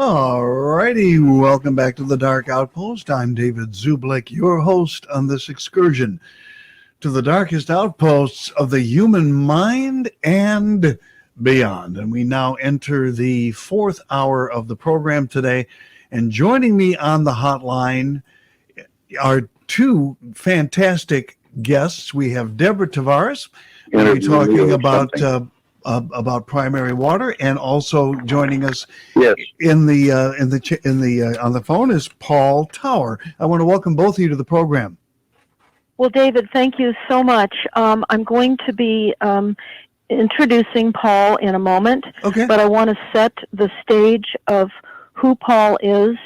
All righty, welcome back to the Dark Outpost. I'm David Zublik, your host on this excursion to the darkest outposts of the human mind and beyond. And we now enter the fourth hour of the program today. And joining me on the hotline are two fantastic guests. We have Deborah Tavares. We'll be talking about primary water, and also joining us Yes. on the phone is Pauer Tower. I want to welcome both of you to the program. Well, David, thank you so much. I'm going to be introducing Paul in a moment, Okay. but I want to set the stage of who Paul is,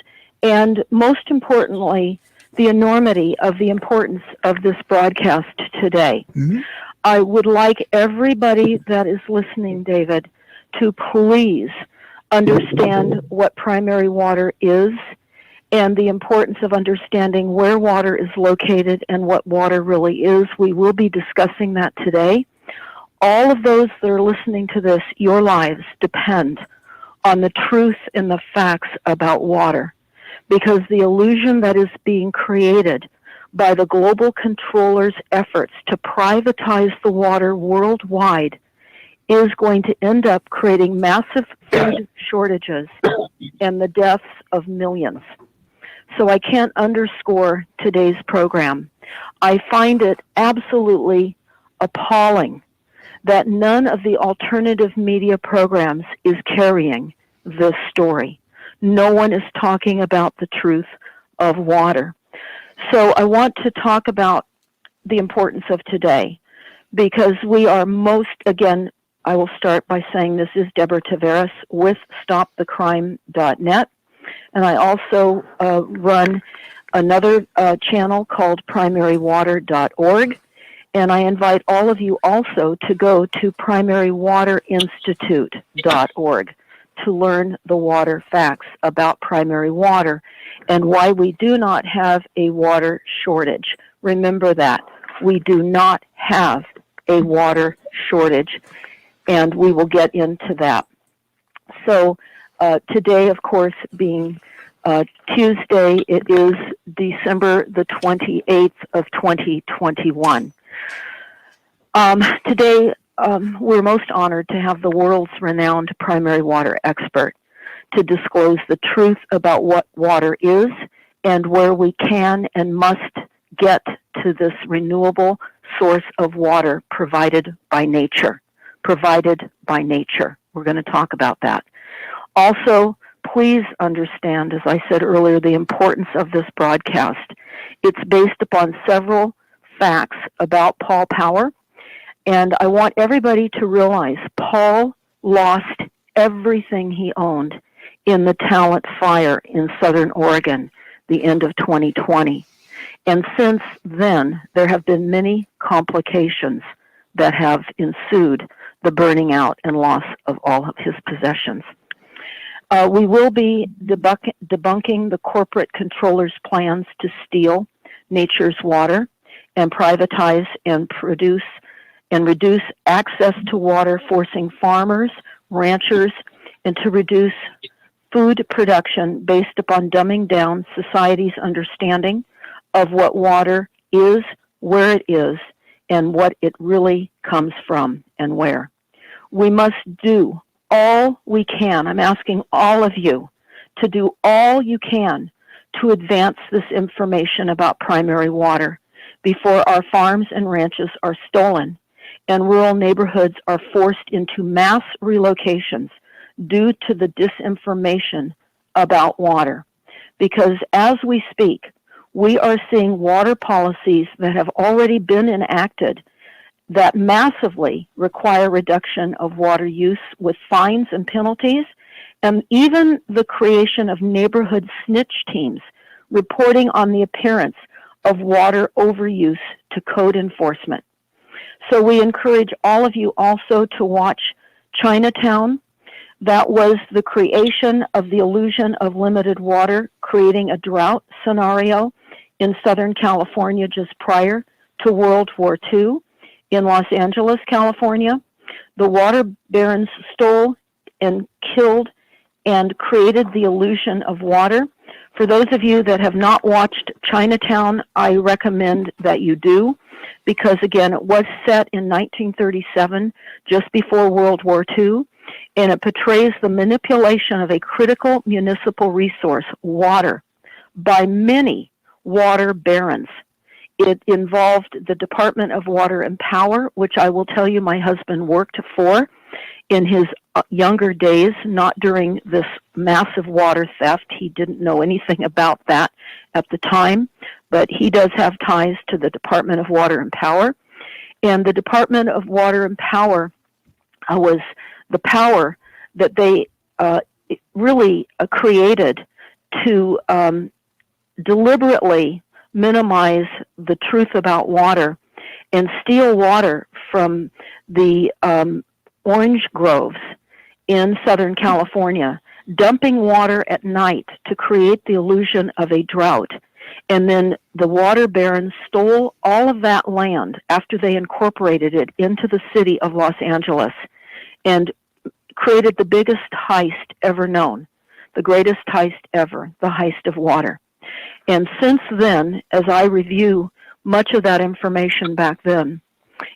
and most importantly, the enormity of the importance of this broadcast today. Mm-hmm. I would like everybody that is listening, David, to please understand what primary water is and the importance of understanding where water is located and what water really is. We will be discussing that today. All of those that are listening to this, your lives depend on the truth and the facts about water, because the illusion that is being created by the global controllers' efforts to privatize the water worldwide is going to end up creating massive food shortages and the deaths of millions. So I can't underscore today's program. I find it absolutely appalling that none of the alternative media programs is carrying this story. No one is talking about the truth of water. So I want to talk about the importance of today, because we are again, I will start by saying this is Deborah Tavares with StopTheCrime.net, and I also run another channel called PrimaryWater.org, and I invite all of you also to go to PrimaryWaterInstitute.org to learn the water facts about primary water and why we do not have a water shortage. Remember that. We do not have a water shortage, and we will get into that. So today, of course, being Tuesday, it is December the 28th of 2021. Today, we're most honored to have the world's renowned primary water expert to disclose the truth about what water is and where we can and must get to this renewable source of water provided by nature. Provided by nature. We're going to talk about that. Also, please understand, as I said earlier, the importance of this broadcast. It's based upon several facts about Paul Pauer, and I want everybody to realize Paul lost everything he owned in the Talent Fire in Southern Oregon, the end of 2020. And since then, there have been many complications that have ensued the burning out and loss of all of his possessions. We will be debunking the corporate controllers' plans to steal nature's water and privatize and reduce access to water, forcing farmers, ranchers, and to reduce food production based upon dumbing down society's understanding of what water is, where it is, and what it really comes from and where. We must do all we can. I'm asking all of you to do all you can to advance this information about primary water before our farms and ranches are stolen and rural neighborhoods are forced into mass relocations due to the disinformation about water. Because as we speak, we are seeing water policies that have already been enacted that massively require reduction of water use with fines and penalties, and even the creation of neighborhood snitch teams reporting on the appearance of water overuse to code enforcement. So we encourage all of you also to watch Chinatown. That was the creation of the illusion of limited water, creating a drought scenario in Southern California just prior to World War II. In Los Angeles, California, the water barons stole and killed and created the illusion of water. For those of you that have not watched Chinatown, I recommend that you do, because again, it was set in 1937, just before World War II, and it portrays the manipulation of a critical municipal resource, water, by many water barons. It involved the Department of Water and Power, which I will tell you my husband worked for in his younger days, not during this massive water theft. He didn't know anything about that at the time, but he does have ties to the Department of Water and Power. And the Department of Water and Power was the power that they really created to deliberately minimize the truth about water and steal water from the orange groves in Southern California, dumping water at night to create the illusion of a drought. And then the water barons stole all of that land after they incorporated it into the city of Los Angeles and created the biggest heist ever known, the greatest heist ever, the heist of water. And since then, as I review much of that information back then,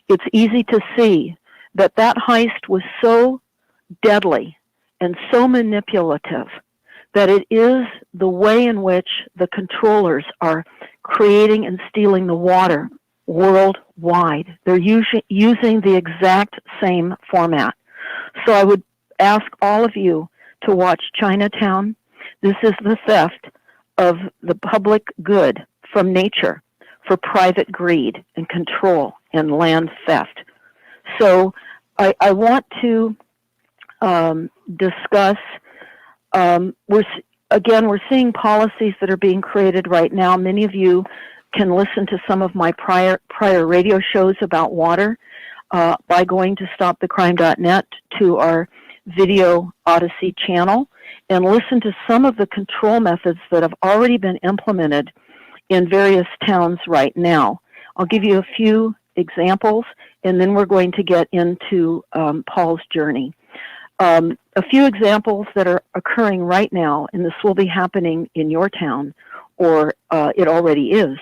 it's easy to see that that heist was so deadly and so manipulative that it is the way in which the controllers are creating and stealing the water worldwide. They're using the exact same format. So I would ask all of you to watch Chinatown. This is the theft of the public good from nature for private greed and control and land theft. So I want to discuss, we're seeing policies that are being created right now. Many of you can listen to some of my prior radio shows about water by going to stopthecrime.net to our Video Odyssey channel and listen to some of the control methods that have already been implemented in various towns right now. I'll give you a few examples, and then we're going to get into Paul's journey. A few examples that are occurring right now, and this will be happening in your town, or it already is.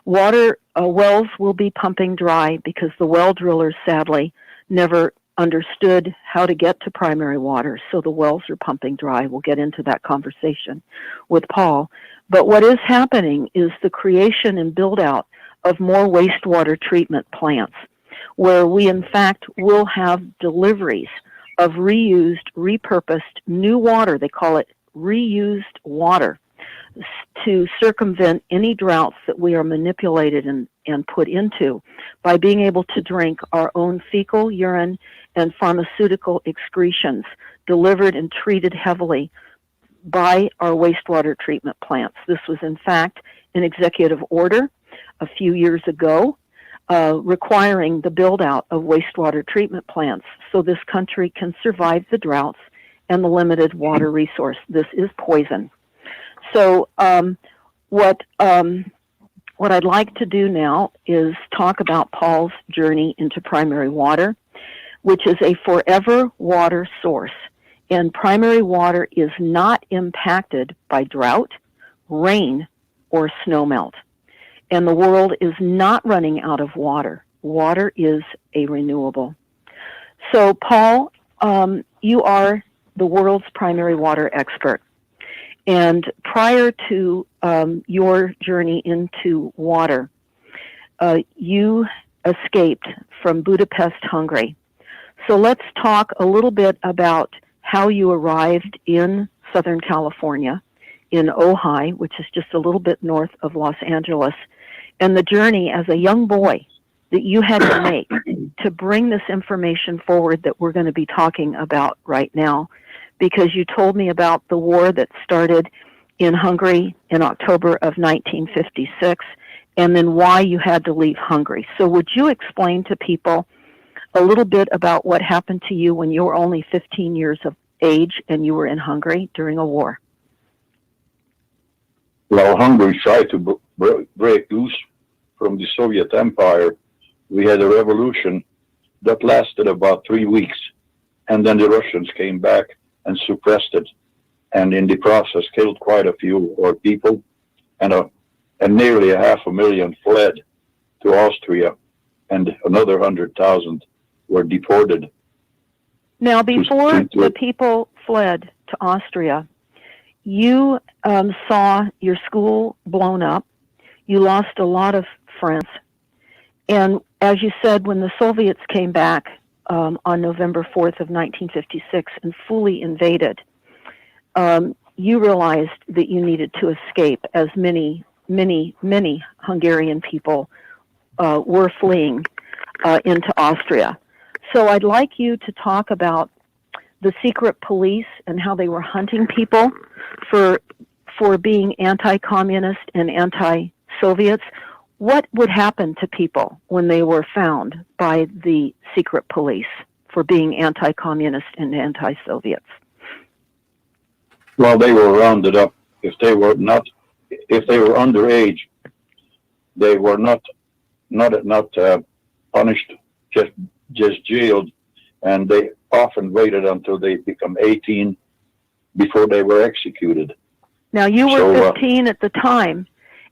Water wells will be pumping dry because the well drillers, sadly, never understood how to get to primary water, so the wells are pumping dry. We'll get into that conversation with Paul. But what is happening is the creation and build-out of more wastewater treatment plants, where we, in fact, will have deliveries of reused, repurposed, new water. They call it reused water, to circumvent any droughts that we are manipulated and put into by being able to drink our own fecal, urine, and pharmaceutical excretions delivered and treated heavily by our wastewater treatment plants. This was, in fact, an executive order a few years ago requiring the build-out of wastewater treatment plants so this country can survive the droughts and the limited water resource. This is poison. So what I'd like to do now is talk about Paul's journey into primary water, which is a forever water source. And primary water is not impacted by drought, rain, or snowmelt. And the world is not running out of water. Water is a renewable. So, Paul, you are the world's primary water expert. And prior to your journey into water, you escaped from Budapest, Hungary. So let's talk a little bit about how you arrived in Southern California, in Ojai, which is just a little bit north of Los Angeles, and the journey as a young boy that you had to make to bring this information forward that we're going to be talking about right now, because you told me about the war that started in Hungary in October of 1956, and then why you had to leave Hungary. So would you explain to people a little bit about what happened to you when you were only 15 years of age and you were in Hungary during a war? Well, Hungary tried to break loose from the Soviet Empire. We had a revolution that lasted about 3 weeks, and then the Russians came back and suppressed it. and in the process killed quite a few or people, and nearly 500,000 fled to Austria, and another 100,000 were deported. Now, before the people fled to Austria, you saw your school blown up. You lost a lot of friends. And as you said, when the Soviets came back on November 4th of 1956 and fully invaded, you realized that you needed to escape, as many Hungarian people were fleeing into Austria. So I'd like you to talk about the secret police and how they were hunting people for being anti-communist and anti-Soviets. What would happen to people when they were found by the secret police for being anti-communist and anti-Soviets? Well, they were rounded up. If they were underage, they were not punished, just jailed, and they often waited until they become 18 before they were executed. Now, you were 15 at the time,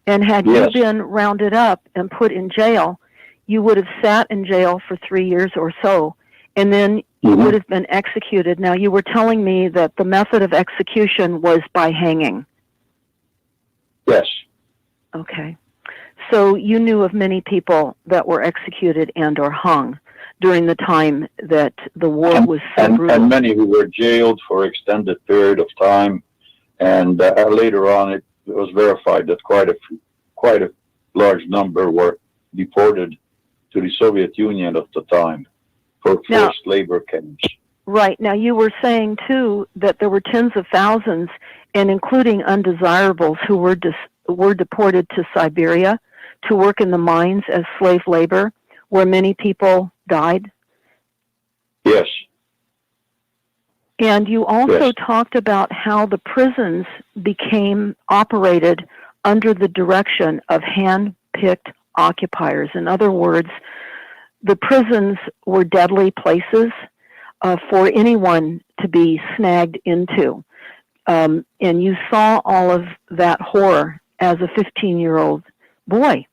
and had you been rounded up and put in jail, you would have sat in jail for 3 years or so, and then you would have been executed. Now, you were telling me that the method of execution was by hanging. Yes. Okay. So you knew of many people that were executed and or hung during the time that the war was so brutal. And many who were jailed for extended period of time. And later on, it was verified that quite a large number were deported to the Soviet Union at the time for forced labor camps. Right. Now, you were saying, too, that there were tens of thousands, and including undesirables, who were deported to Siberia to work in the mines as slave labor, where many people died. Yes. And you also talked about how the prisons became operated under the direction of hand-picked occupiers. In other words, the prisons were deadly places for anyone to be snagged into. And you saw all of that horror as a 15-year-old boy.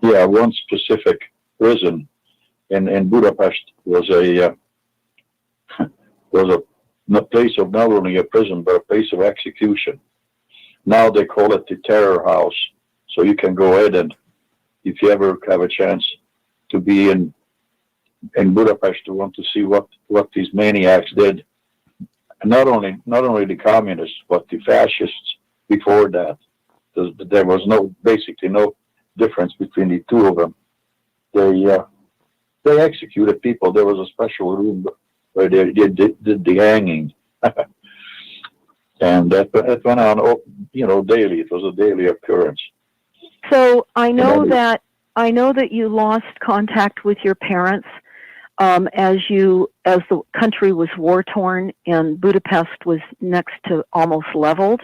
Yeah, one specific prison in Budapest was a place of not only a prison, but a place of execution. Now they call it the terror house. So you can go ahead, and if you ever have a chance to be in Budapest, to want to see what these maniacs did. And not only the communists, but the fascists before that. There was basically no difference between the two of them. They executed people. There was a special room where they did the hanging. And that went on, daily. It was a daily occurrence. So I know that you lost contact with your parents as the country was war torn and Budapest was next to almost leveled,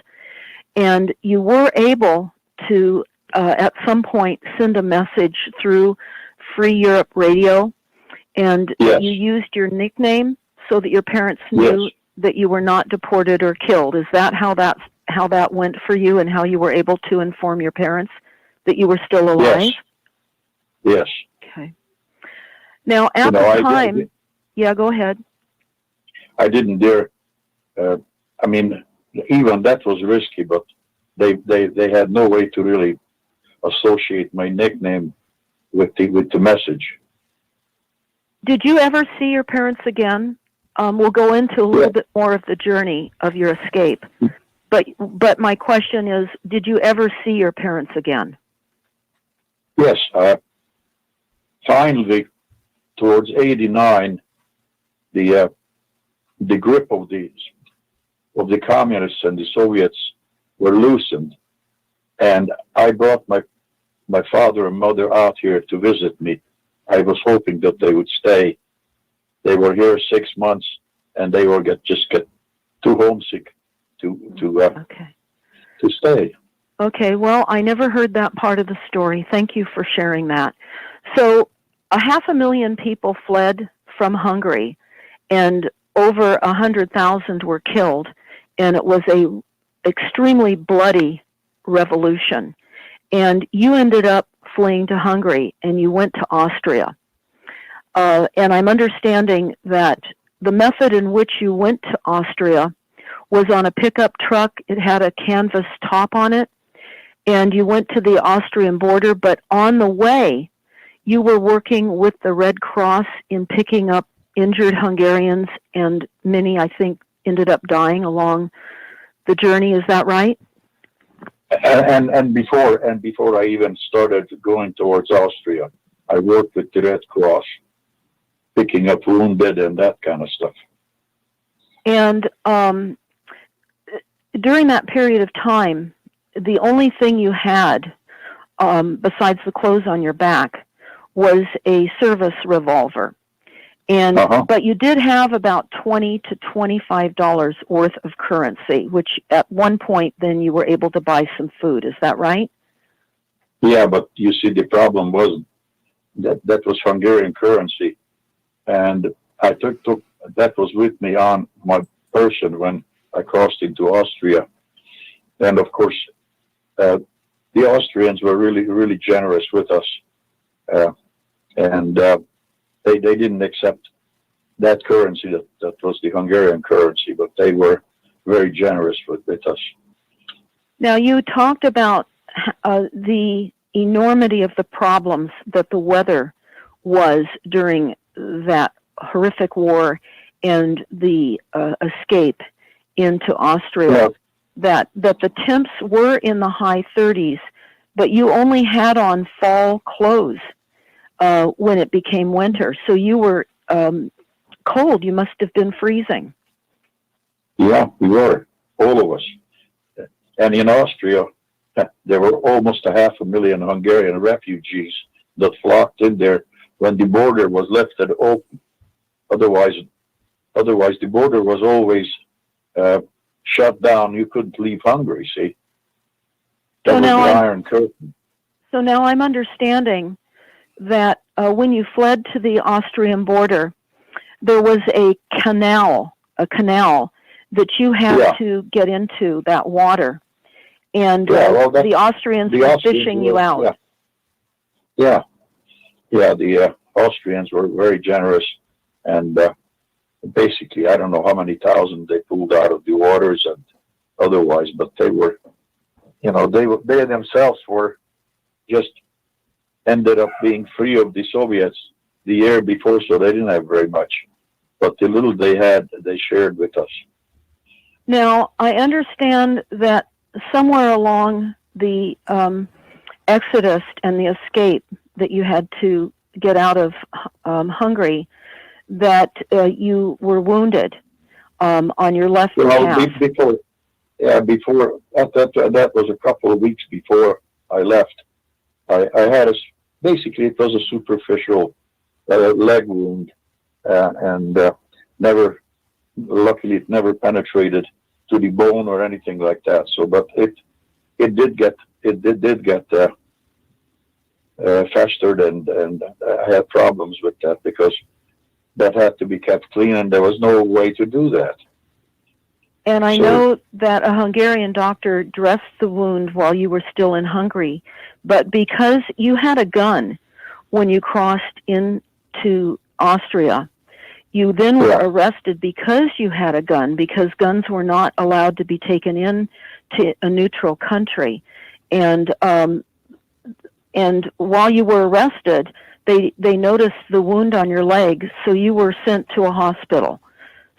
and you were able to at some point send a message through Free Europe Radio, and you used your nickname so that your parents knew that you were not deported or killed. Is that how that went for you, and how you were able to inform your parents that you were still alive? Yes. Okay. Now, at the time, go ahead. I didn't dare. Even that was risky, but they had no way to really associate my nickname with the message. Did you ever see your parents again? We'll go into a little bit more of the journey of your escape. But my question is, did you ever see your parents again? Yes. Finally, towards 89, the grip of the communists and the Soviets were loosened, and I brought my father and mother out here to visit me. I was hoping that they would stay. They were here 6 months, and they were get too homesick to stay. Okay, well, I never heard that part of the story. Thank you for sharing that. So 500,000 people fled from Hungary, and over 100,000 were killed. and it was a extremely bloody revolution. And you ended up fleeing to Hungary, and you went to Austria. And I'm understanding that the method in which you went to Austria was on a pickup truck. It had a canvas top on it, and you went to the Austrian border, but on the way, you were working with the Red Cross in picking up injured Hungarians, and many, I think, ended up dying along the journey. Is that right? And before I even started going towards Austria, I worked with the Red Cross, picking up wounded and that kind of stuff. And during that period of time, the only thing you had, besides the clothes on your back, was a service revolver. And but you did have about $20 to $25 worth of currency, which at one point then you were able to buy some food. Is that right? Yeah, but you see, the problem was that was Hungarian currency, and I took that was with me on my person when I crossed into Austria. And of course, the Austrians were really generous with us, and they didn't accept that currency that was the Hungarian currency, but they were very generous with us. Now, you talked about the enormity of the problems that the weather was during that horrific war and the escape into Austria, that the temps were in the high 30s, but you only had on fall clothes when it became winter. So you were cold. You must have been freezing. Yeah, we were, all of us. And in Austria, there were almost 500,000 Hungarian refugees that flocked in there when the border was left open. Otherwise the border was always shut down. You couldn't leave Hungary, see? That was the Iron Curtain. So now I'm understanding that when you fled to the Austrian border, there was a canal that you had to get into, that water. And the Austrians were fishing you out. Yeah, the Austrians were very generous, and basically, I don't know how many thousand they pulled out of the waters and otherwise, but they were, they themselves were just ended up being free of the Soviets the year before, so they didn't have very much. But the little they had, they shared with us. Now, I understand that somewhere along the exodus and the escape that you had to get out of Hungary, that you were wounded on your left calf. Before that was a couple of weeks before I left. I had basically it was a superficial leg wound, and luckily it never penetrated to the bone or anything like that. So, but it did get festered, and I had problems with that because that had to be kept clean, and there was no way to do that. And I know that a Hungarian doctor dressed the wound while you were still in Hungary, but because you had a gun when you crossed into Austria, you then were arrested because you had a gun, because guns were not allowed to be taken in to a neutral country. And while you were arrested, they noticed the wound on your leg, so you were sent to a hospital.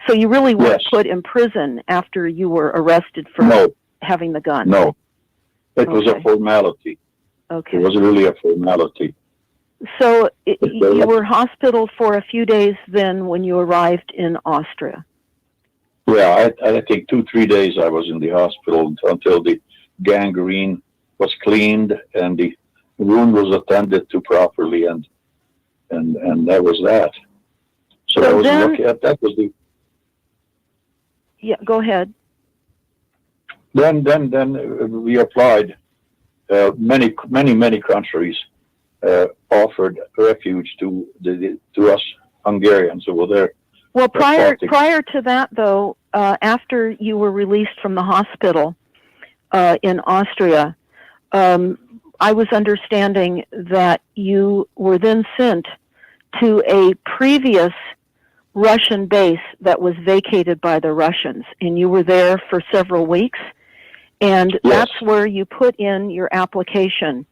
So you really weren't put in prison after you were arrested for having the gun. No, it was a formality. Okay. It was really a formality. So you were hospitaled for a few days then when you arrived in Austria? Yeah, I think 2-3 days I was in the hospital until the gangrene was cleaned and the wound was attended to properly, and that was that. So I was lucky. That was the. Yeah, go ahead. Then we applied. Many countries offered refuge to us Hungarians who were there. Well, prior to that, though, after you were released from the hospital in Austria, I was understanding that you were then sent to a previous Russian base that was vacated by the Russians, and you were there for several weeks, and Yes. that's where you put in your application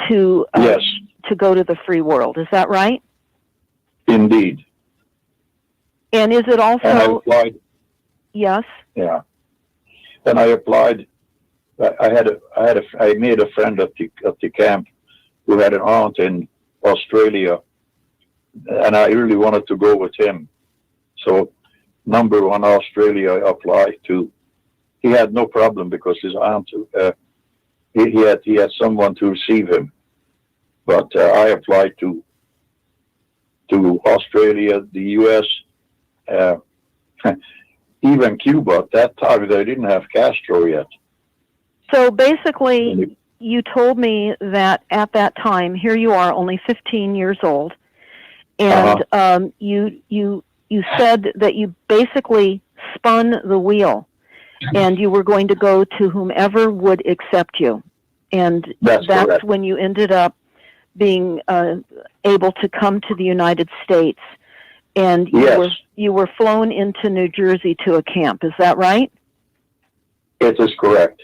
to Yes. to go to the free world. Is that right? Indeed. And is it also? And I applied. Yes. Yeah. And I applied. I made a friend at the camp who had an aunt in Australia, and I really wanted to go with him. So, number one, Australia, I applied to. He had no problem because his aunt, he had someone to receive him. But I applied to Australia, the U.S., even Cuba. At that time, they didn't have Castro yet. So basically, you told me that at that time, here you are, only 15 years old, and you said that you basically spun the wheel, and you were going to go to whomever would accept you, and that's when you ended up being able to come to the United States, and you were flown into New Jersey to a camp. Is that right? It is correct.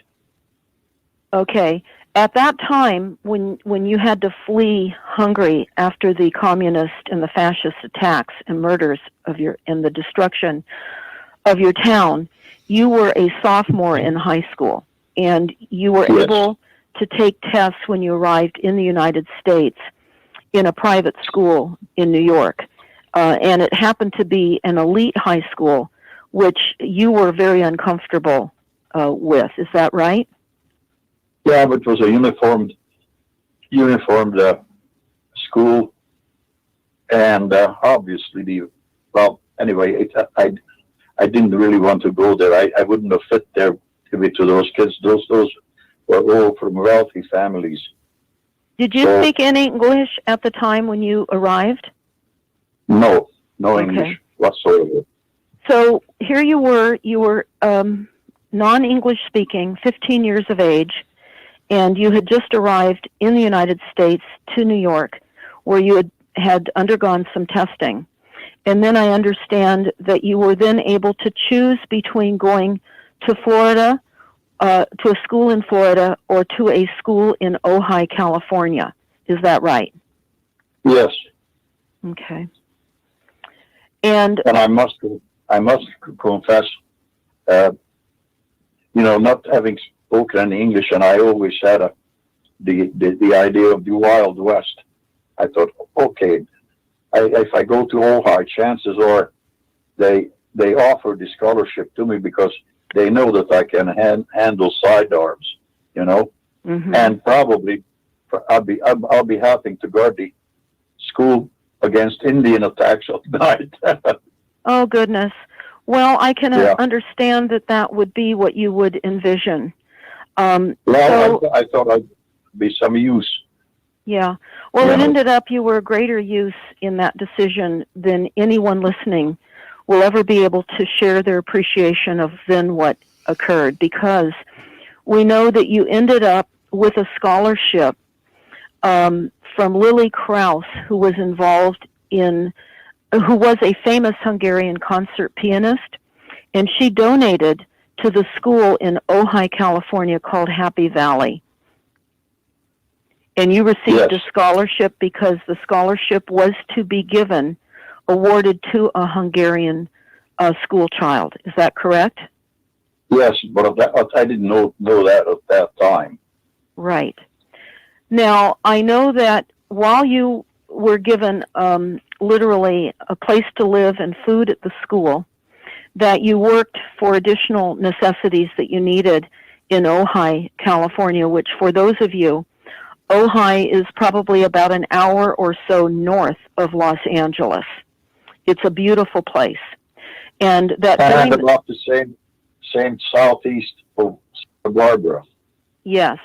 Okay. At that time, when you had to flee Hungary after the communist and the fascist attacks and murders and the destruction of your town, you were a sophomore in high school, and you were able to take tests when you arrived in the United States in a private school in New York, and it happened to be an elite high school, which you were very uncomfortable with. Is that right? Yeah, but it was a uniformed school, and obviously anyway, I didn't really want to go there. I wouldn't have fit there to those kids. Those were all from wealthy families. Did you speak any English at the time when you arrived? No English whatsoever. So here you were non-English speaking, 15 years of age, and you had just arrived in the United States to New York, where you had undergone some testing. And then I understand that you were then able to choose between going to Florida, to a school in Florida, or to a school in Ojai, California. Is that right? Yes. Okay. And I must confess, not having spoken any English, and I always had the idea of the Wild West. I thought, okay, if I go to Ojai, chances are they offer the scholarship to me because they know that I can handle sidearms, and probably I'll be helping to guard the school against Indian attacks at night. Oh goodness! Well, I can understand that would be what you would envision. I thought I'd be some use. Yeah. Well, it ended up you were a greater use in that decision than anyone listening will ever be able to share their appreciation of then what occurred, because we know that you ended up with a scholarship from Lily Krauss, who was a famous Hungarian concert pianist, and she donated to the school in Ojai, California called Happy Valley. And you received a scholarship because the scholarship was to be awarded to a Hungarian school child. Is that correct? Yes, but I didn't know that at that time. Right. Now, I know that while you were given literally a place to live and food at the school, that you worked for additional necessities that you needed in Ojai, California, which for those of you, Ojai is probably about an hour or so north of Los Angeles. It's a beautiful place. And about the same southeast of Santa Barbara. Yes.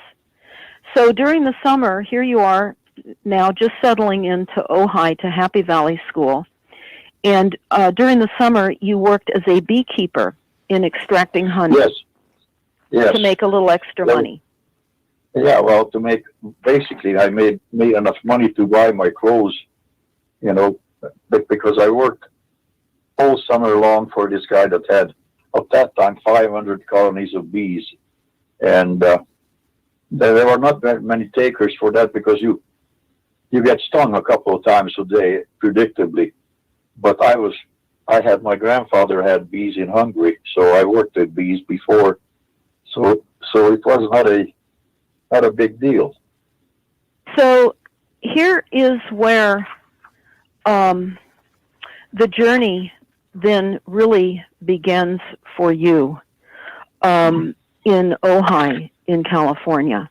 So during the summer, here you are now just settling into Ojai to Happy Valley School. And during the summer, you worked as a beekeeper in extracting honey Yes. to make a little extra money. Yeah, well, basically, I made enough money to buy my clothes, because I worked all summer long for this guy that had, at that time, 500 colonies of bees. And there were not very many takers for that because you get stung a couple of times a day, predictably. But my grandfather had bees in Hungary, so I worked with bees before. So it was not a big deal. So here is where the journey then really begins for you in Ojai in California.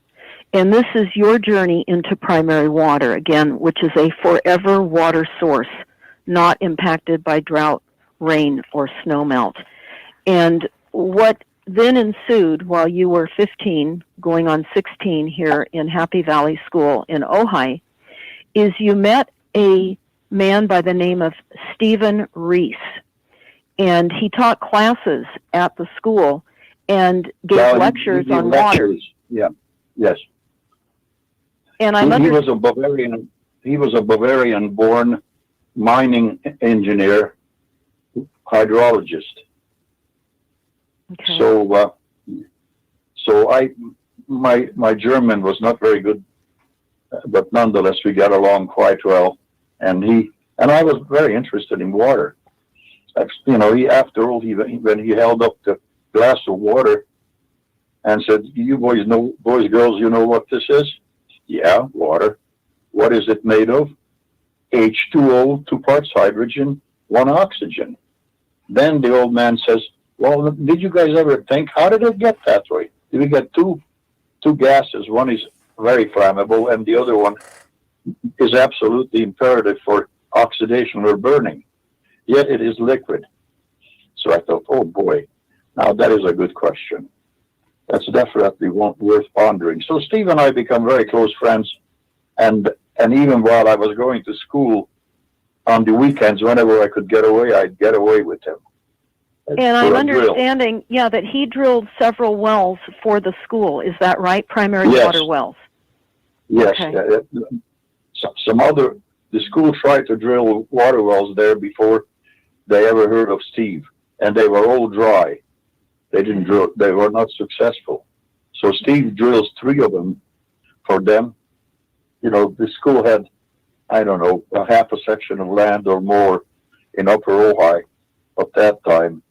And this is your journey into primary water, again, which is a forever water source, not impacted by drought, rain, or snowmelt. And what then ensued while you were 15, going on 16 here in Happy Valley School in Ojai, is you met a man by the name of Stephen Reese. And he taught classes at the school and gave lectures on water. Yeah, yes. And he was a Bavarian. He was a Bavarian-born mining engineer, hydrologist. Okay. So my German was not very good, but nonetheless we got along quite well. And I was very interested in water. After all, when he held up the glass of water and said, "You boys, girls, you know what this is?" "Yeah, water." "What is it made of?" "H2O, 2 parts hydrogen, 1 oxygen." Then the old man says, "Well, did you guys ever think, how did it get that way? Did we get two gases? One is very flammable and the other one is absolutely imperative for oxidation or burning. Yet it is liquid." So I thought, oh boy, now that is a good question. That's definitely worth pondering. So Steve and I become very close friends, and even while I was going to school on the weekends, whenever I could get away, I'd get away with him. And I'm understanding, that he drilled several wells for the school. Is that right? Primary water wells. Yes. Okay. The school tried to drill water wells there before they ever heard of Steve, and they were all dry. They didn't drill. They were not successful. So Steve drills 3 of them for them. The school had, I don't know, a half a section of land or more in Upper Ojai at that time,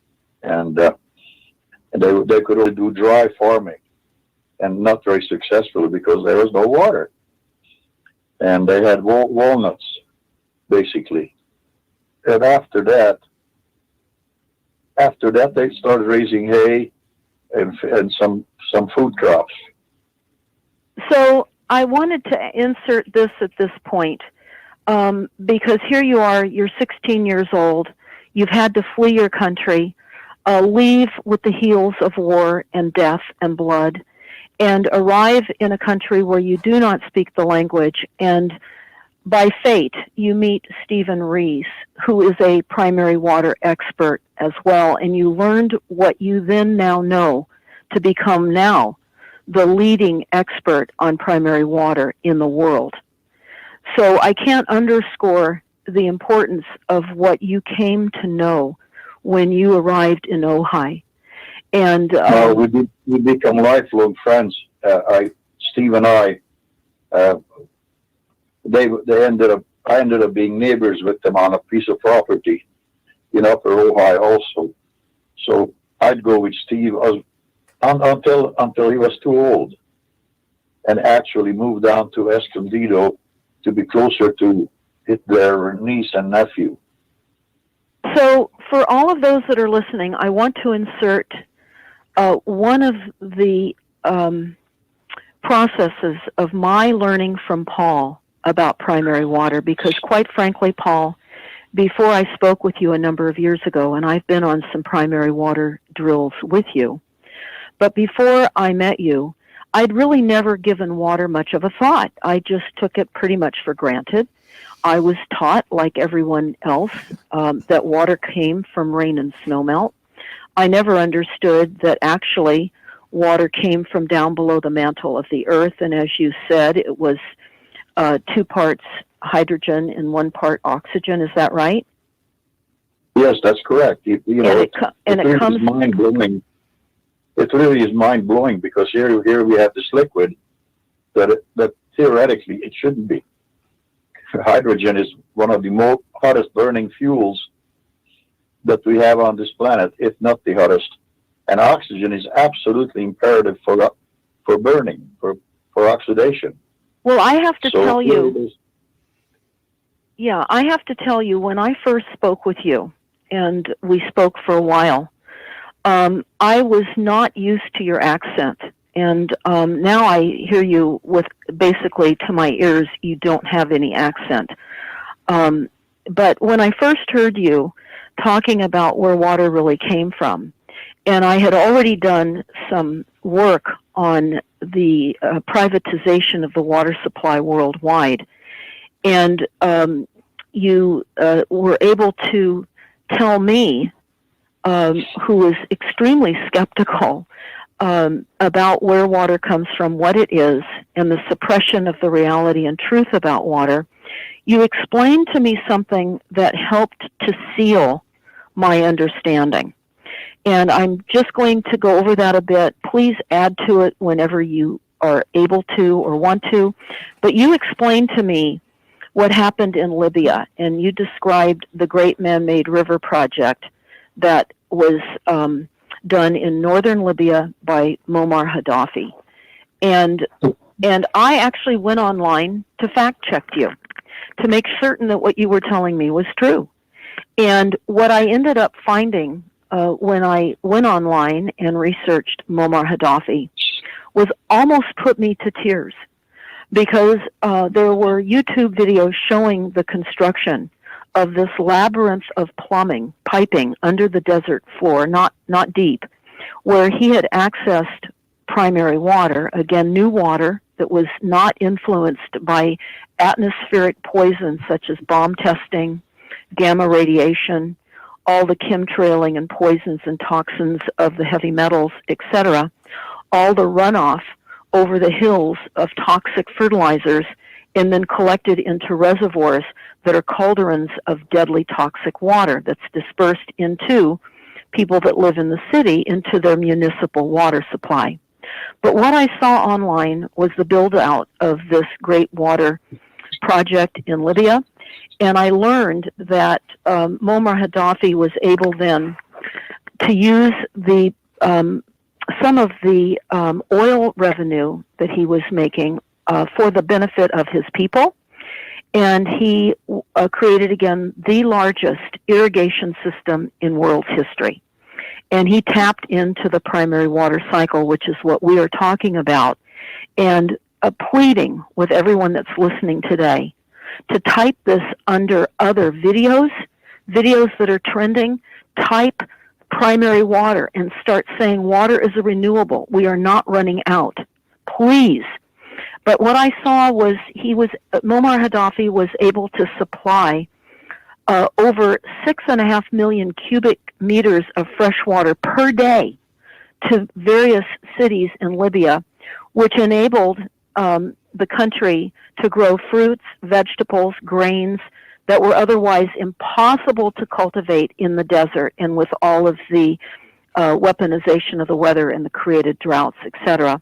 and they could only do dry farming, and not very successfully because there was no water. And they had walnuts, basically. And after that, they started raising hay and some food crops. So I wanted to insert this at this point, because here you are, you're 16 years old, you've had to flee your country, leave with the heels of war and death and blood, and arrive in a country where you do not speak the language, and by fate, you meet Stephen Reese, who is a primary water expert as well, and you learned what you then now know to become now the leading expert on primary water in the world. So I can't underscore the importance of what you came to know when you arrived in Ojai. And we become lifelong friends. Steve and I, I ended up being neighbors with them on a piece of property in Upper Ojai also. So I'd go with Steve until he was too old, and actually moved down to Escondido to be closer to their niece and nephew. So for all of those that are listening, I want to insert one of the processes of my learning from Paul about primary water, because quite frankly, Paul, before I spoke with you a number of years ago, and I've been on some primary water drills with you, but before I met you, I'd really never given water much of a thought. I just took it pretty much for granted. I was taught, like everyone else, that water came from rain and snowmelt. I never understood that actually water came from down below the mantle of the earth, and as you said, it was 2 parts hydrogen and 1 part oxygen. Is that right? Yes, that's correct. It really is mind blowing. It really is mind blowing because here we have this liquid that theoretically it shouldn't be. Hydrogen is one of the hottest burning fuels that we have on this planet, if not the hottest. And oxygen is absolutely imperative for burning, for oxidation. Well, I have to tell you, when I first spoke with you, and we spoke for a while, I was not used to your accent. And now I hear you with basically to my ears, you don't have any accent. But when I first heard you talking about where water really came from, and I had already done some work on the privatization of the water supply worldwide, and you were able to tell me, who was extremely skeptical about where water comes from, what it is, and the suppression of the reality and truth about water, you explained to me something that helped to seal my understanding. And I'm just going to go over that a bit. Please add to it whenever you are able to or want to. But you explained to me what happened in Libya, and you described the Great Man-Made River Project that was done in northern Libya by Muammar Gaddafi. And I actually went online to fact check you to make certain that what you were telling me was true. And what I ended up finding when I went online and researched Muammar Gaddafi was almost put me to tears, because there were YouTube videos showing the construction of this labyrinth of piping under the desert floor, not deep, where he had accessed primary water, again, new water that was not influenced by atmospheric poisons such as bomb testing, gamma radiation, all the chemtrailing and poisons and toxins of the heavy metals, etc., all the runoff over the hills of toxic fertilizers, and then collected into reservoirs that are cauldrons of deadly toxic water that's dispersed into people that live in the city into their municipal water supply. But what I saw online was the build-out of this great water project in Libya, and I learned that Muammar Gaddafi was able then to use the some of the oil revenue that he was making for the benefit of his people, and he created again the largest irrigation system in world history. And he tapped into the primary water cycle, which is what we are talking about, and pleading with everyone that's listening today to type this under other videos that are trending, type primary water and start saying water is a renewable. We are not running out. Please. But what I saw was Muammar Gaddafi was able to supply over 6.5 million cubic meters of fresh water per day to various cities in Libya, which enabled the country to grow fruits, vegetables, grains that were otherwise impossible to cultivate in the desert, and with all of the weaponization of the weather and the created droughts, etc.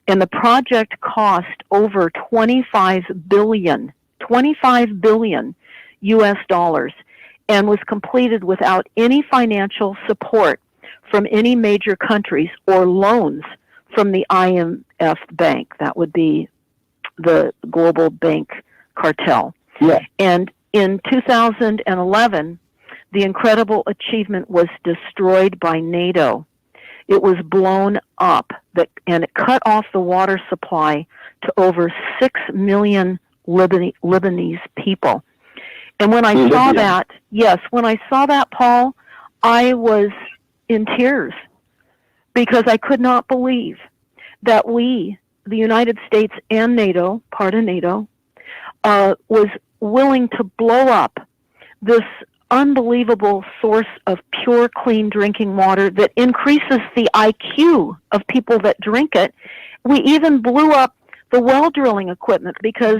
And the project cost over $25 billion US dollars, and was completed without any financial support from any major countries or loans from the IMF bank. That would be the global bank cartel. Yeah. And in 2011, the incredible achievement was destroyed by NATO. It was blown up, and it cut off the water supply to over 6 million Lebanese people. And when I saw that, Paul, I was in tears, because I could not believe that we, the United States and NATO, part of NATO, was willing to blow up this unbelievable source of pure, clean drinking water that increases the IQ of people that drink it. We even blew up the well drilling equipment because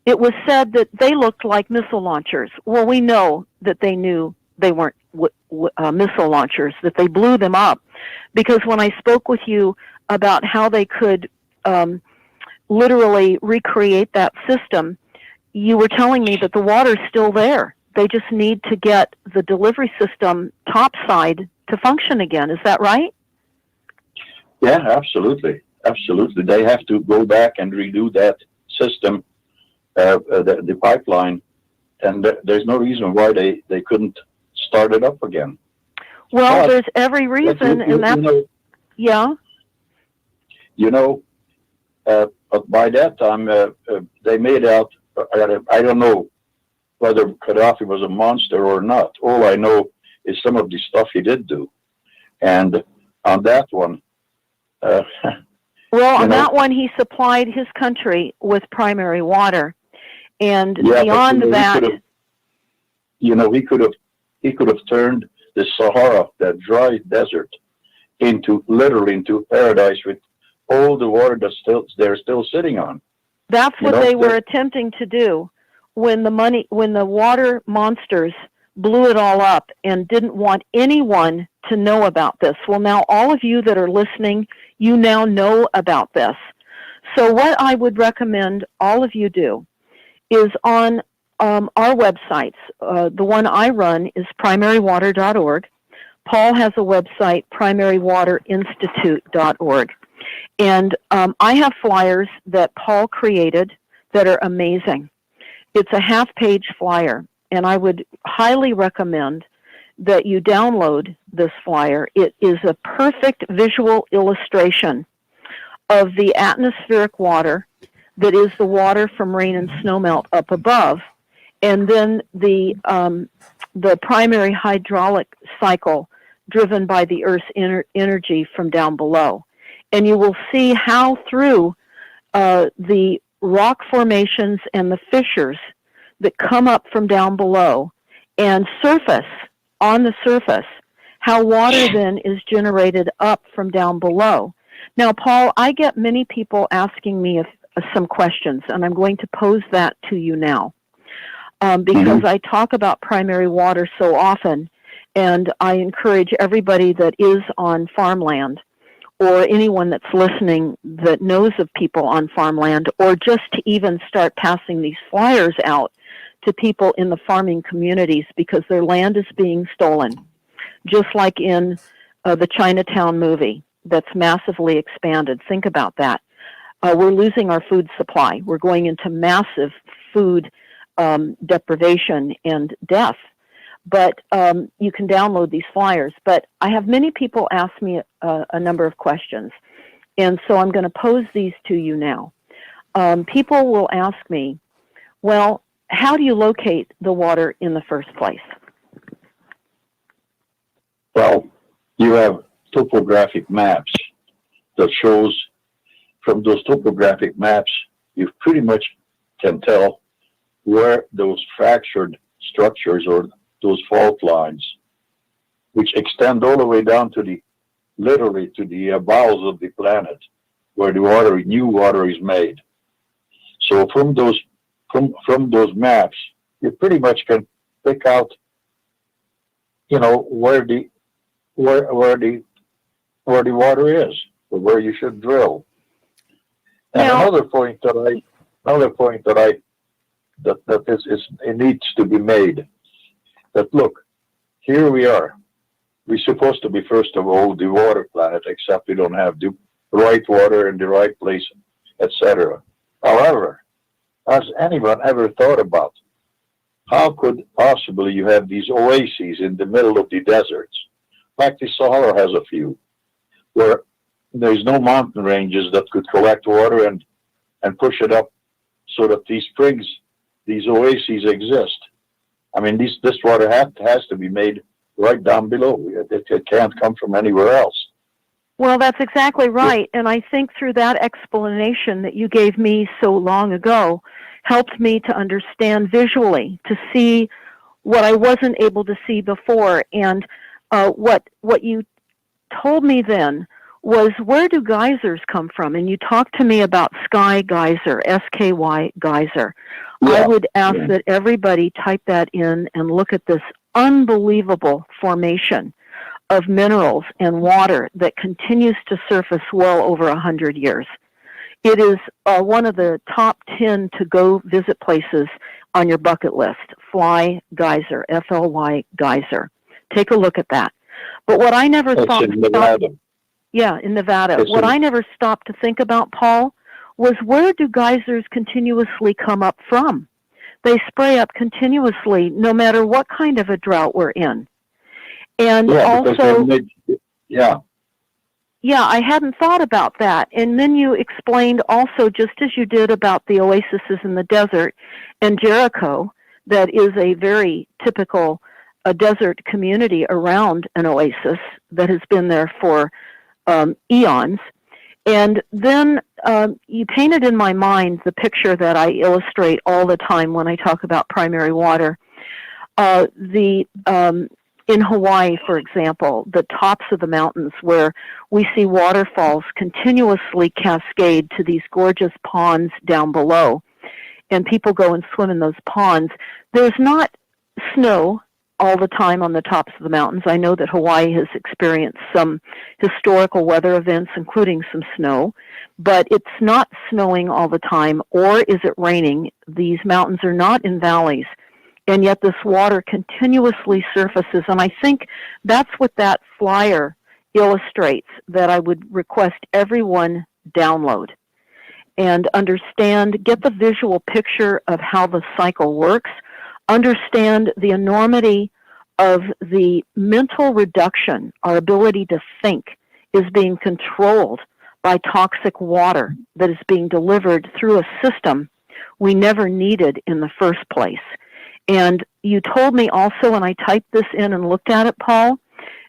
it was said that they looked like missile launchers. Well, we know that they knew they weren't missile launchers, that they blew them up. Because when I spoke with you about how they could literally recreate that system, you were telling me that the water's still there. They just need to get the delivery system topside to function again. Is that right? Yeah, absolutely. Absolutely. They have to go back and redo that system, the pipeline, and there's no reason why they couldn't start it up again. Well, but, there's every reason, and that's, yeah. You know, by that time, they made out, I don't know whether Gaddafi was a monster or not. All I know is some of the stuff he did do. And on that one, well, on that one, he supplied his country with primary water. And yeah, beyond that, he could have turned the Sahara, that dry desert, literally into paradise with all the water they're still sitting on. That's what they were attempting to do when the water monsters blew it all up and didn't want anyone to know about this. Well, now all of you that are listening, you now know about this. So what I would recommend all of you do is on our websites. The one I run is primarywater.org. Paul has a website, primarywaterinstitute.org. And I have flyers that Paul created that are amazing. It's a half-page flyer, and I would highly recommend that you download this flyer. It is a perfect visual illustration of the atmospheric water that is the water from rain and snowmelt up above, and then the primary hydraulic cycle driven by the Earth's energy from down below. And you will see how through the rock formations and the fissures that come up from down below and on the surface, how water then is generated up from down below. Now, Paul, I get many people asking me some questions, and I'm going to pose that to you now because I talk about primary water so often, and I encourage everybody that is on farmland or anyone that's listening that knows of people on farmland, or just to even start passing these flyers out to people in the farming communities because their land is being stolen, just like in the Chinatown movie that's massively expanded. Think about that. We're losing our food supply. We're going into massive food deprivation and death. But you can download these flyers. But I have many people ask me a number of questions, and so I'm going to pose these to you now. People will ask me, well, how do you locate the water in the first place? Well, you have topographic maps that shows, from those topographic maps, you pretty much can tell where those fractured structures or those fault lines, which extend all the way down to literally to the bowels of the planet, where the new water is made. So from those maps, you pretty much can pick out, where the water is, or where you should drill. And another point that it needs to be made. That look, here we are. We're supposed to be, first of all, the water planet, except we don't have the right water in the right place, etc. However, has anyone ever thought about how could possibly you have these oases in the middle of the deserts, like the Sahara has a few, where there's no mountain ranges that could collect water and push it up so that these springs, these oases exist. I mean, this water has to be made right down below. It can't come from anywhere else. Well, that's exactly right. And I think through that explanation that you gave me so long ago helped me to understand visually, to see what I wasn't able to see before. And what you told me then was, where do geysers come from? And you talked to me about sky geyser, SKY geyser. Yeah. I would ask that everybody type that in and look at this unbelievable formation of minerals and water that continues to surface well over 100 years. It is one of the top 10 to go visit places on your bucket list. Fly Geyser, FLY Geyser. Take a look at that. But what I never It's thought... in Nevada. Yeah, in Nevada. It's What in- I never stopped to think about, Paul, was where do geysers continuously come up from? They spray up continuously no matter what kind of a drought we're in. And also... Yeah, I hadn't thought about that. And then you explained also, just as you did about the oases in the desert and Jericho, that is a very typical desert community around an oasis that has been there for eons. And then you painted in my mind the picture that I illustrate all the time when I talk about primary water. In Hawaii, for example, the tops of the mountains where we see waterfalls continuously cascade to these gorgeous ponds down below, and people go and swim in those ponds. There's not snow all the time on the tops of the mountains. I know that Hawaii has experienced some historical weather events, including some snow, but it's not snowing all the time, or is it raining. These mountains are not in valleys, and yet this water continuously surfaces. And I think that's what that flyer illustrates, that I would request everyone download and understand, get the visual picture of how the cycle works, understand the enormity of the mental reduction. Our ability to think is being controlled by toxic water that is being delivered through a system we never needed in the first place. And you told me also, when I typed this in and looked at it, Paul,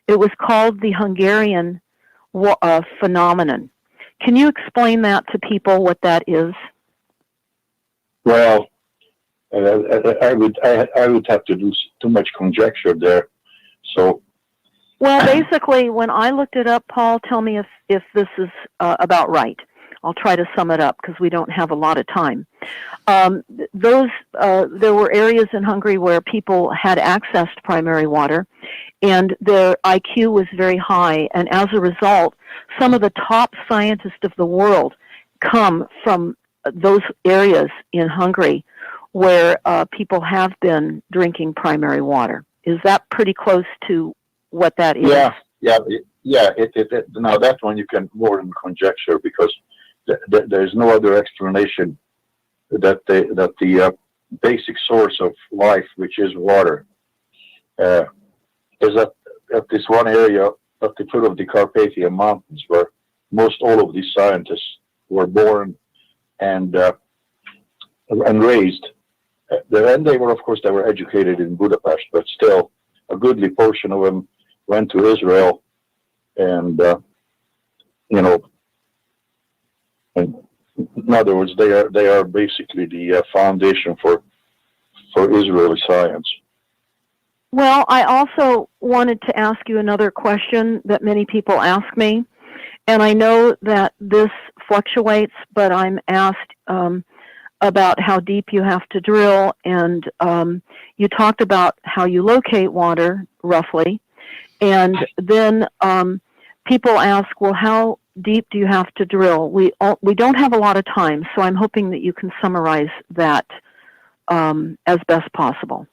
it was called the Hungarian Phenomenon. Can you explain that to people, what that is? Well, I would have to do too much conjecture there. So, well, basically, when I looked it up, Paul, tell me if this is about right. I'll try to sum it up because we don't have a lot of time. There were areas in Hungary where people had access to primary water, and their IQ was very high. And as a result, some of the top scientists of the world come from those areas in Hungary where people have been drinking primary water. Is that pretty close to what that is? Yeah. Now that one you can more than conjecture, because there's no other explanation that the basic source of life, which is water, is at this one area at the foot of the Carpathian Mountains, where most all of these scientists were born and raised. And they were, of course, educated in Budapest, but still a goodly portion of them went to Israel, and in other words, they are basically the foundation for Israeli science. Well, I also wanted to ask you another question that many people ask me, and I know that this fluctuates, but I'm asked about how deep you have to drill, and you talked about how you locate water, roughly, and then people ask, well, how deep do you have to drill? We don't have a lot of time, so I'm hoping that you can summarize that as best possible.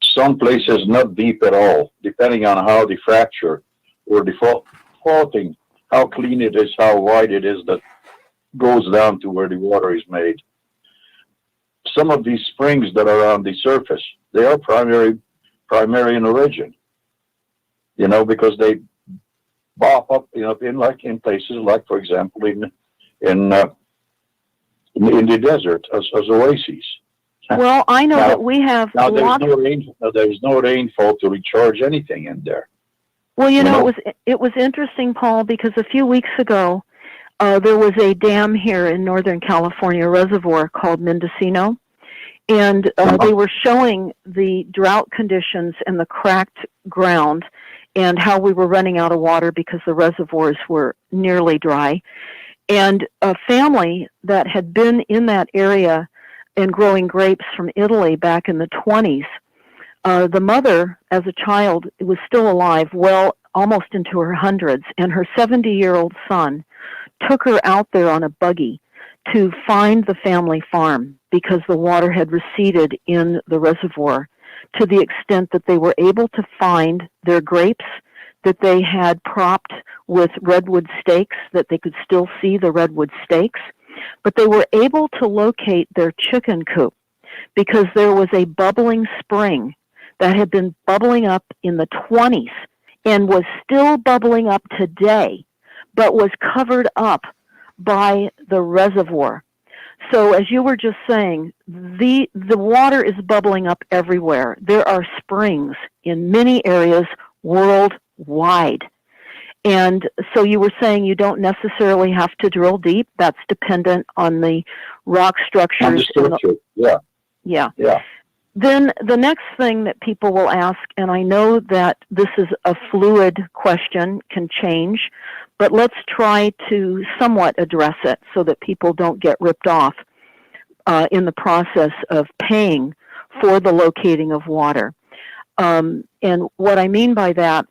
Some places not deep at all, depending on how the fracture or the faulting, how clean it is, how wide it is, that goes down to where the water is made. Some of these springs that are on the surface, they are primary in origin, because they pop up, in places like, for example, in the desert as oases. Well, I know that we have there's no rainfall to recharge anything in there. Well, it was interesting, Paul, because a few weeks ago there was a dam here in Northern California, a reservoir called Mendocino, And they were showing the drought conditions and the cracked ground and how we were running out of water because the reservoirs were nearly dry. And a family that had been in that area and growing grapes from Italy back in the 20s, the mother, as a child, was still alive, well, almost into her hundreds, and her 70-year-old son took her out there on a buggy to find the family farm because the water had receded in the reservoir to the extent that they were able to find their grapes that they had propped with redwood stakes, that they could still see the redwood stakes, but they were able to locate their chicken coop because there was a bubbling spring that had been bubbling up in the 20s and was still bubbling up today, but was covered up by the reservoir. So as you were just saying, the water is bubbling up everywhere. There are springs in many areas worldwide. And so you were saying you don't necessarily have to drill deep. That's dependent on the rock structures. On the structure, yeah. Yeah. Yeah. Then the next thing that people will ask, and I know that this is a fluid question, can change, but let's try to somewhat address it so that people don't get ripped off in the process of paying for the locating of water. And what I mean by that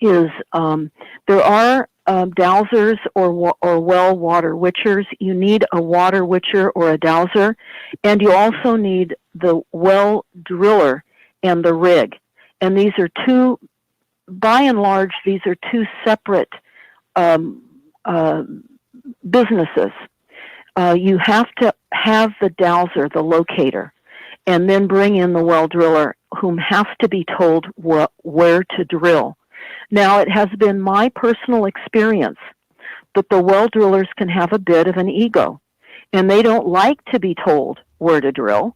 is there are dowsers or well water witchers. You need a water witcher or a dowser, and you also need the well driller and the rig. And these are two, by and large, these are two separate businesses. You have to have the dowser, the locator, and then bring in the well driller, whom has to be told where to drill. Now, it has been my personal experience that the well drillers can have a bit of an ego, and they don't like to be told where to drill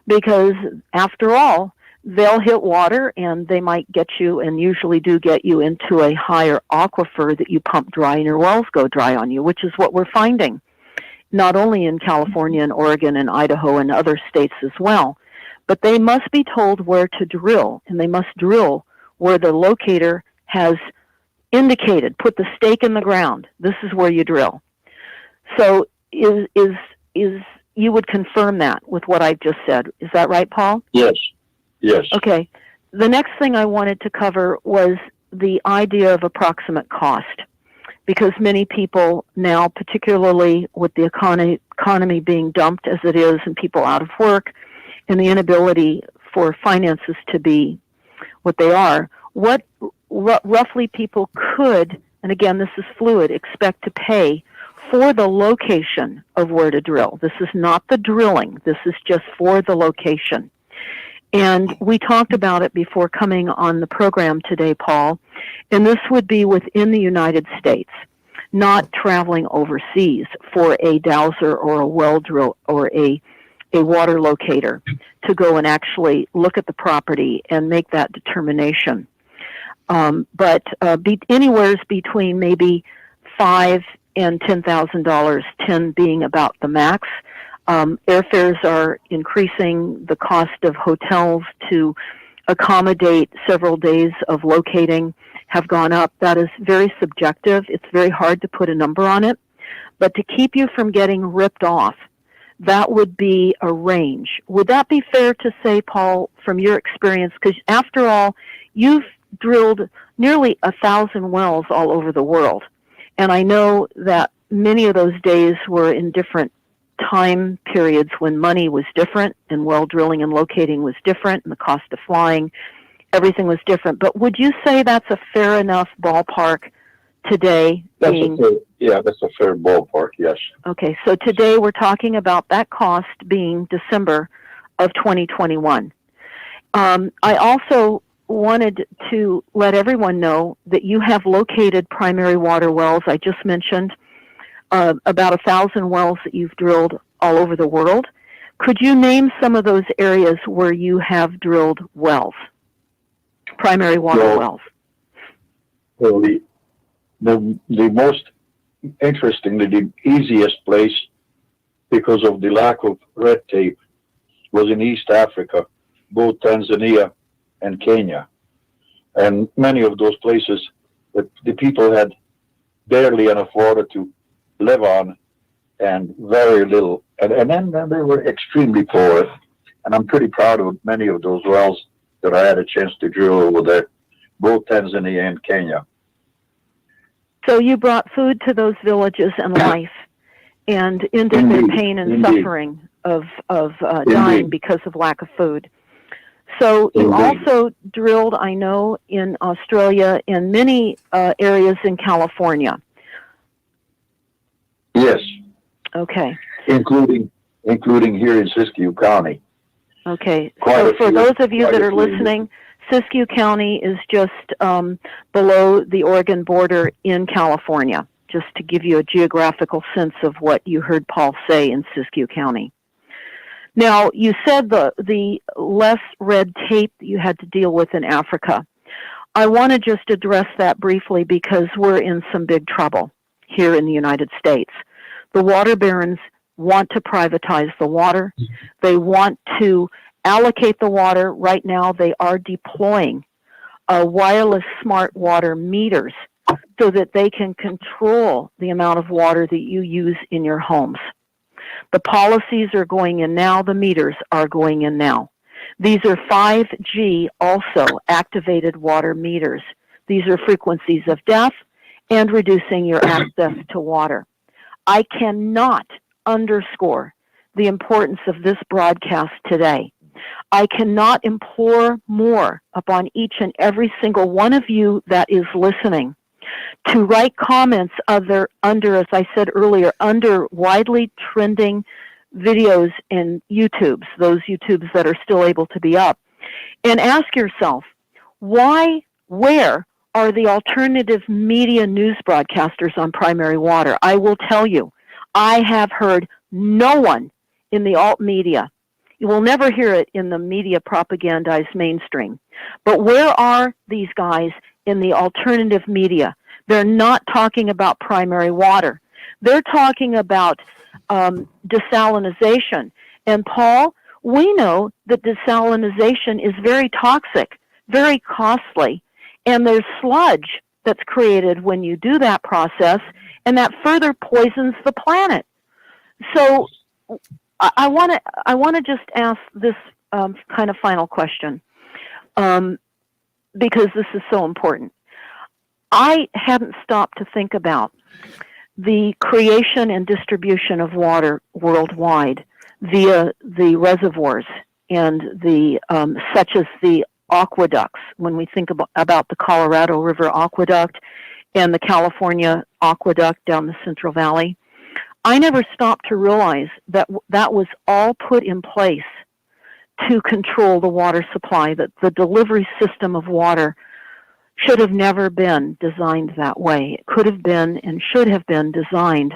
because, after all, they'll hit water and they might get you, and usually do get you, into a higher aquifer that you pump dry and your wells go dry on you, which is what we're finding, not only in California and Oregon and Idaho and other states as well. But they must be told where to drill, and they must drill where the locator has indicated, put the stake in the ground. This is where you drill. So is you would confirm that with what I've just said. Is that right, Paul? Yes. Yes. Okay. The next thing I wanted to cover was the idea of approximate cost, because many people now, particularly with the economy being dumped as it is and people out of work and the inability for finances to be what they are, what roughly people could, and again, this is fluid, expect to pay for the location of where to drill. This is not the drilling. This is just for the location. And we talked about it before coming on the program today, Paul, and this would be within the United States, not traveling overseas for a dowser or a well drill or a water locator to go and actually look at the property and make that determination. But anywhere between maybe $5,000 and $10,000, 10 being about the max. Airfares are increasing. The cost of hotels to accommodate several days of locating have gone up. That is very subjective. It's very hard to put a number on it. But to keep you from getting ripped off, that would be a range. Would that be fair to say, Paul, from your experience? Because after all, you've drilled nearly 1,000 wells all over the world. And I know that many of those days were in different time periods when money was different and well drilling and locating was different and the cost of flying, everything was different. But would you say that's a fair enough ballpark today? That's a fair ballpark, yes. Okay, so today we're talking about that cost being December of 2021. I also wanted to let everyone know that you have located primary water wells. I just mentioned about 1,000 wells that you've drilled all over the world. Could you name some of those areas where you have drilled wells, primary water wells? Well, the most interesting, the easiest place, because of the lack of red tape, was in East Africa, both Tanzania and Kenya. And many of those places, the people had barely enough water to live on and very little. And then they were extremely poor. And I'm pretty proud of many of those wells that I had a chance to drill over there, both Tanzania and Kenya. So you brought food to those villages and life, and ended their pain and suffering of dying because of lack of food. So you also drilled, I know, in Australia, in many areas in California. Yes. Okay. Including here in Siskiyou County. Okay. So for those of you that are listening, Siskiyou County is just below the Oregon border in California, just to give you a geographical sense of what you heard Paul say in Siskiyou County. Now, you said the less red tape that you had to deal with in Africa. I want to just address that briefly because we're in some big trouble here in the United States. The water barons want to privatize the water. They want to allocate the water. Right now, they are deploying wireless smart water meters so that they can control the amount of water that you use in your homes. The policies are going in now. The meters are going in now. These are 5G also activated water meters. These are frequencies of death and reducing your access to water. I cannot underscore the importance of this broadcast today. I cannot implore more upon each and every single one of you that is listening to write comments under, as I said earlier, under widely trending videos in YouTubes, those YouTubes that are still able to be up, and ask yourself, where are the alternative media news broadcasters on primary water? I will tell you, I have heard no one in the alt media. You will never hear it in the media propagandized mainstream. But where are these guys in the alternative media? They're not talking about primary water. They're talking about desalinization. And Paul, we know that desalinization is very toxic, very costly, and there's sludge that's created when you do that process, and that further poisons the planet. So I want to just ask this kind of final question because this is so important. I hadn't stopped to think about the creation and distribution of water worldwide via the reservoirs and the such as the aqueducts. When we think about the Colorado River Aqueduct and the California Aqueduct down the Central Valley, I never stopped to realize that that was all put in place to control the water supply, that the delivery system of water should have never been designed that way. It could have been and should have been designed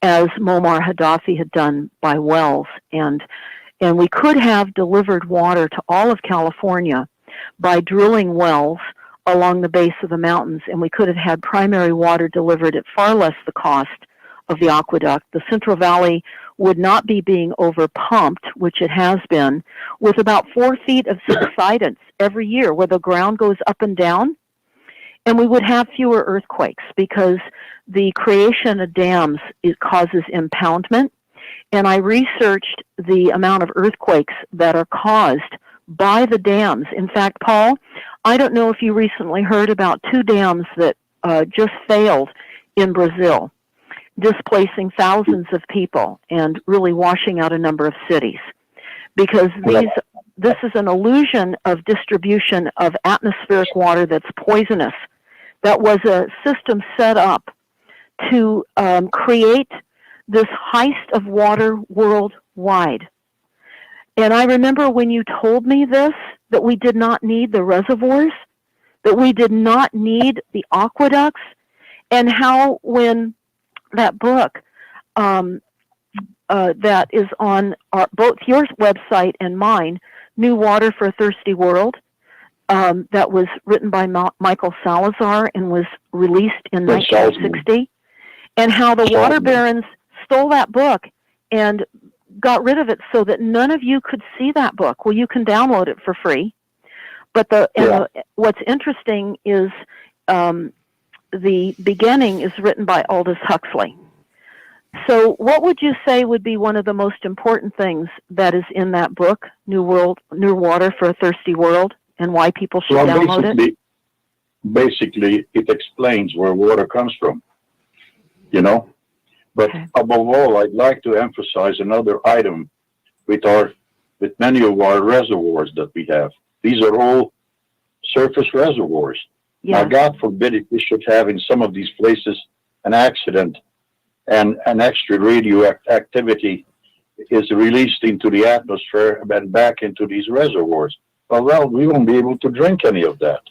as Muammar Gaddafi had done by wells. And we could have delivered water to all of California by drilling wells along the base of the mountains, and we could have had primary water delivered at far less the cost of the aqueduct. The Central Valley would not be being overpumped, which it has been, with about 4 feet of subsidence every year where the ground goes up and down. And we would have fewer earthquakes because the creation of dams, it causes impoundment. And I researched the amount of earthquakes that are caused by the dams. In fact, Paul, I don't know if you recently heard about 2 dams that just failed in Brazil, displacing thousands of people and really washing out a number of cities. Because this is an illusion of distribution of atmospheric water that's poisonous. That was a system set up to create this heist of water worldwide. And I remember when you told me this, that we did not need the reservoirs, that we did not need the aqueducts, and how when that book that is on both your website and mine, New Water for a Thirsty World, that was written by Michael Salazar and was released in 1960, and how the water barons stole that book and got rid of it so that none of you could see that book. Well, you can download it for free. But what's interesting is the beginning is written by Aldous Huxley. So what would you say would be one of the most important things that is in that book, New Water for a Thirsty World, and why people should download it? Basically, it explains where water comes from, you know. But Okay. above all, I'd like to emphasize another item with many of our reservoirs that we have. These are all surface reservoirs. Yeah. Now, God forbid if we should have in some of these places an accident and an extra radioactivity is released into the atmosphere and back into these reservoirs. Well, we won't be able to drink any of that.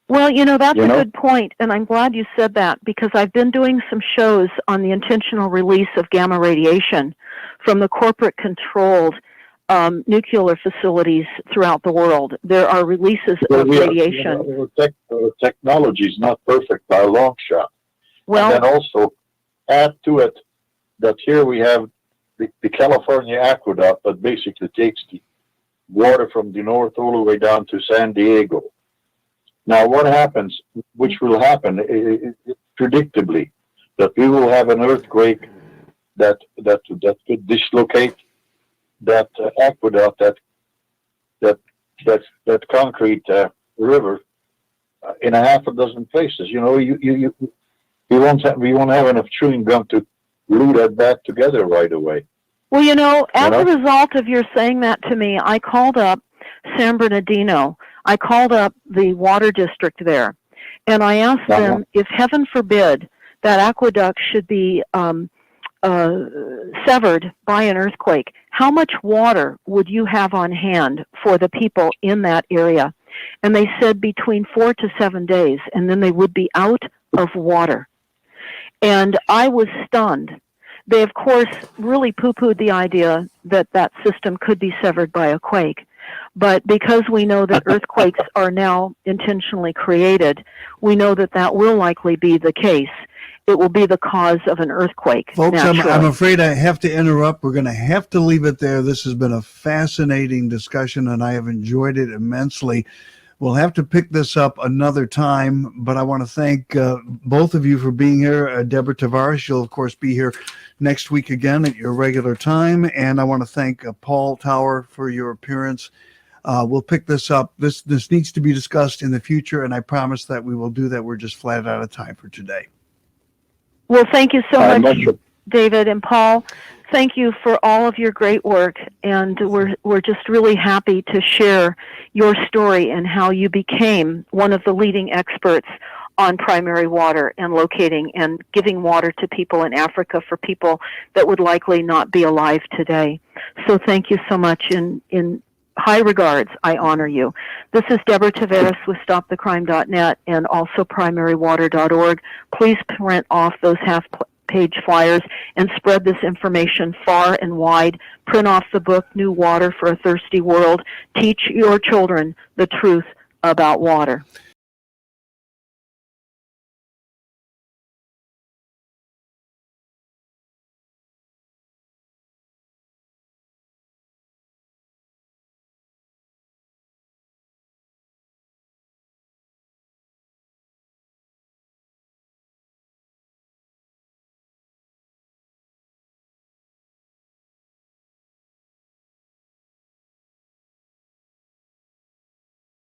Well, that's a good point, and I'm glad you said that, because I've been doing some shows on the intentional release of gamma radiation from the corporate-controlled nuclear facilities throughout the world. There are releases of radiation. Technology is not perfect by a long shot. Well, and then also add to it that here we have the California aqueduct that basically takes the water from the north all the way down to San Diego. Now, what happens, which will happen predictably, that we will have an earthquake that could dislocate that aqueduct, that concrete river in a half a dozen places. We won't have enough chewing gum to glue that back together right away. Well, as a result of your saying that to me, I called up San Bernardino. I called up the water district there, and I asked them if, heaven forbid, that aqueduct should be severed by an earthquake, how much water would you have on hand for the people in that area? And they said between 4 to 7 days, and then they would be out of water. And I was stunned. They, of course, really poo-pooed the idea that that system could be severed by a quake. But because we know that earthquakes are now intentionally created, we know that that will likely be the case. It will be the cause of an earthquake. Folks, I'm afraid I have to interrupt. We're going to have to leave it there. This has been a fascinating discussion, and I have enjoyed it immensely. We'll have to pick this up another time, but I want to thank both of you for being here. Deborah Tavares, you'll, of course, be here next week again at your regular time. And I want to thank Paul Tower for your appearance. We'll pick this up. This needs to be discussed in the future, and I promise that we will do that. We're just flat out of time for today. Well, thank you so much, David and Paul. Thank you for all of your great work, and we're just really happy to share your story and how you became one of the leading experts on primary water and locating and giving water to people in Africa for people that would likely not be alive today. So thank you so much. In high regards, I honor you. This is Deborah Tavares with StopTheCrime.net and also PrimaryWater.org. Please print off those half-page flyers and spread this information far and wide. Print off the book, New Water for a Thirsty World. Teach your children the truth about water.